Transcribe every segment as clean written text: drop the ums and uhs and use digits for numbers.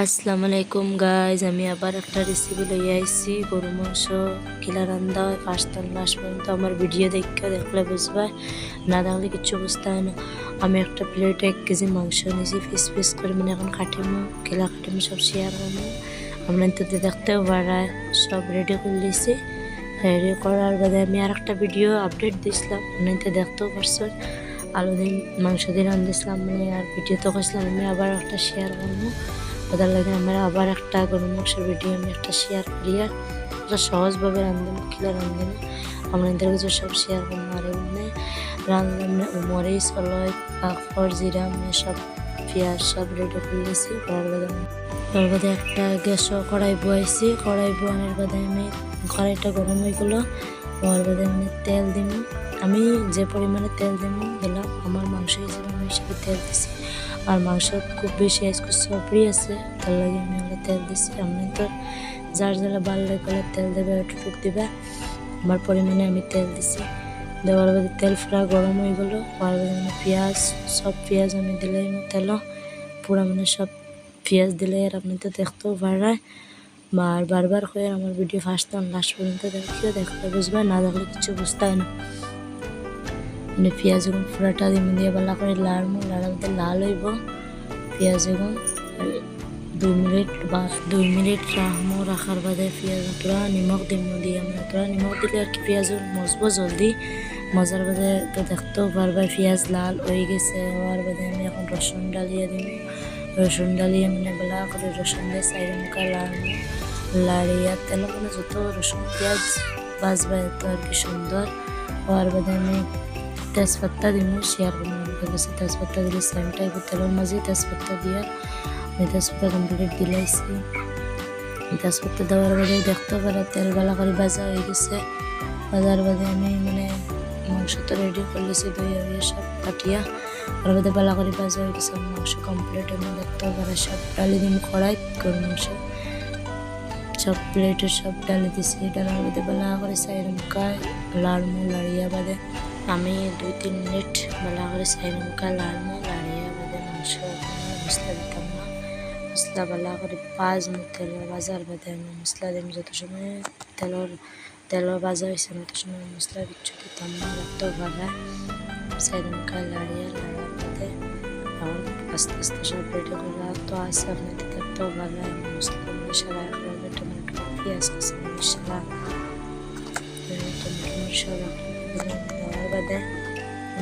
আসসালামু আলাইকুম গাইজ, আমি আবার একটা রেসিপি লইয়া আইছি। গরু মাংস কিলা রান্দা হয় ফার্স্ট থেকে লাস্ট পর্যন্ত আমার ভিডিও দেখলে বুঝবা, না দেখলে কিচ্ছু বুঝতে হয় না। আমি একটা প্লেটে 1 কেজি মাংস নিয়েছি, পিস করে মানে এখন কাটিমো, কিলা কাটিমো সব শেয়ার করবো। আমরা তো দেখতেও পারায় সব রেডি করে দিয়েছি। রেডি করার বাদে আমি আর একটা ভিডিও আপডেট দিয়েছিলাম, তো দেখতেও পারছো। আলু দিন মাংস দিয়ে রান্ধিছিলাম, মানে আর ভিডিও তো করছিলাম, আমি আবার একটা শেয়ার করবো। ওদের লাগে আমরা আবার একটা গরু মাংসের ভিডিও আমি একটা শেয়ার করি, আর এটা সহজভাবে রান্ধবো, কিলা রান্ধবো আমরা এদের কিছু সব শেয়ার করবো। আর এমনি রান্ধলে মরিচ হলুদ পাঁপড় জিরা সব পেঁয়াজ সব রেডি করে দিয়েছি। তার বাদে একটা গ্যাসও কড়াই বয়াইছি, কড়াই বোয়ানোর বাদে আমি কড়াইটা গরম হয়ে গেলো। হওয়ার বাদে আমি তেল দিব, আমি যে পরিমাণে তেল দিব দিলাম, আমার মাংস হিসেবে আমি হিসেবে তেল দিছি। আর মাংস খুব বেশি আজকে সবরি আছে, তার লাগে আমি ওগুলো তেল দিছি। আমি তো যার যারা ভাল লাগে তেল দেবে, একটুটুক দিবে, আমার পরিমাণে আমি তেল দিছি। দেওয়ার বাদে তেল পুরা গরম হয়ে গেলো। হওয়ার বাদে আমি পেঁয়াজ আমি দিলে তেল পুরা মানে সব পেঁয়াজ দিলে, আর আপনি তো দেখতেও পারায় বারবার করে আমার ভিডিও ফার্স্ট থেকে লাস্ট পর্যন্ত দেখিও, দেখলে বুঝবে, না দেখলে কিছু বুঝতে হয় না। মানে পেঁয়াজ এখন পুরাটা দিয়ে ভালো করে লাড়মো, লাড়াতে লাল হইব পেঁয়াজ এখন 2 মিনিট রাখবো। রাখার বাদে পেঁয়াজ তোরা নিমখ দিয়ে আমরা তোরা নিমখ দিলে আর কি পেঁয়াজ মজবো জলদি মজার বাদে। তো দেখতেও পারবা পেঁয়াজ লাল হয়ে গেছে। হওয়ার বাদে আমি এখন রসুন ডালিয়ে দিব, রসুন ডালিয়ে মানে বেলা করে রসুন দিয়ে সাইড মুখা লাড়িয়া তেল মানে যত রসুন পেঁয়াজ বাজবা এত আর কি সুন্দর। হওয়ার বাদে আমি তেজপাত্তা দিব, শেয়ার করবো কাছে তেজপাত্তা দিলে সেন্ট আইব তেলের মাঝে। তেজপাত্তা দিয়ে আমি তেজপাত্তা কমপ্লিট দিলাইছি। তেজপাত্তা দেওয়ার বাদে দেখতে পারে তেল ভালো করে ভাজা হয়ে গেছে। ভাজার বাদে আমি মানে মাংস তো রেডি করলেছি, দই সব কাটিয়া ওর বাদে ভালো করে ভাজা হয়ে গেছে মাংস কমপ্লিট। আমি দেখতে পারে সব ডালি দিন কড়াই গরু মাংস সব প্লেটে সব ডালি দিছি। ডালার বাদে ভালো করে সাইড মুখায় লাড়িয়া বাদে আমি 2-3 মিনিট ভালো করে সাইড মুখা লাড়িয়া বাদে মাংস মশলা দিতাম না, মশলা ভালো করে তেল ভাজার বাদে আমি মশলা দিম। যত সময় তেল ভাজা হয়েছে তত সময় মশলা কিচ্ছু দিতাম না, রাখতেও ভালো সাইড মুখা লাড়ার বাদে এখন আস্তে আস্তে সব রেডি করা তো আছে। আপনি দেখতেও ভালো মশলা মশলা টমেটো পেঁয়াজ মশলা টমেটো মশলা দেওয়ার বাদে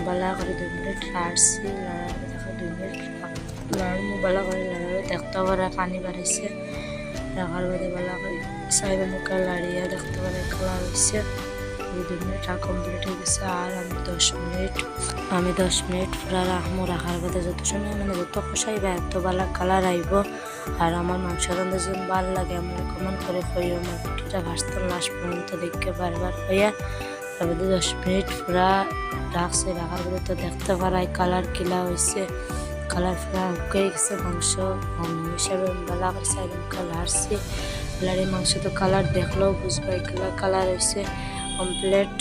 ভালো করে 2 মিনিট লাড়ছি। লাড়ার দেখো 2 মিনিট লাড়মু ভালো করে লাড়াবে, দেখতে পারে পানি বাড়িছে। রাখার বাদে ভালো করে সাইড মুখা লাড়িয়া দেখতে পারে কালার হয়েছে। 2 মিনিট কমপ্লিট হয়ে গেছে। আর আমি 10 মিনিট পুরা রাখবো। রাখার বাদে যত সময় মানে যত কষাইবা এত ভালো কালার আইব। আর আমার মাংস রান্না যদি ভালো লাগে আমার কমেন্ট করে কইও। আমার ভিডিওটা ফার্স্ট থেকে লাস্ট পর্যন্ত দেখে বারবার হইয়া তারপরে 10 মিনিট পুরা রাখছে। রাখার পরে তো দেখতে পারাই কালার কিলা হয়েছে, কালার পুরা শুকিয়ে গেছে মাংস হিসাবে ভালো করে সাইড মুখা লাড়ছি। লাড়ি মাংস তো কালার দেখলেও বুঝবাই কালার হয়েছে কমপ্লিট।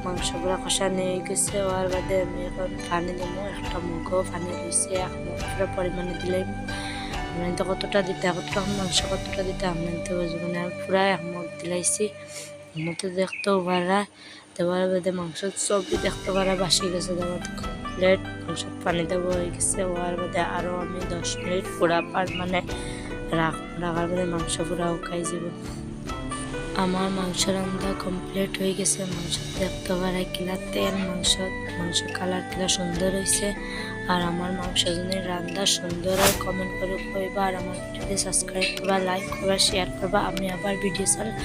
মাংস পুরা কষানো হয়ে গেছে। হওয়ার বাদে আমি এখন পানি দিব, একটা মুখও পানি রয়েছে, 1 মুখ পুরো পরিমাণে দিলেই আপনার তো কতটা দিতে মাংস কতটা দিতে আপনার তো বুঝবো না। পুরা 1 মুখ দিলাইছি। মতো দেখতেও পারা দেওয়ার বাদে মাংস সবই দেখতে পারা বাসি গেছে। দেওয়ার কমপ্লিট মাংস পানি দেওয়া হয়ে গেছে। হওয়ার বাদে আরও আমি 10 মিনিট পুরা মানে রাখার বাদে মাংস পুরা খাই যাব। আমার মাংস রান্না কমপ্লিট হয়ে গেছে। মাংস দেখতে পারা কিলা তেল মাংস কালার কিলা সুন্দর হয়েছে। আর আমার মাংস যদি রান্না সুন্দর হয় কমেন্ট করে কইবা। আর আমার ভিডিওতে সাবস্ক্রাইব করবা, লাইক করবা, শেয়ার করবা। আমি আবার ভিডিও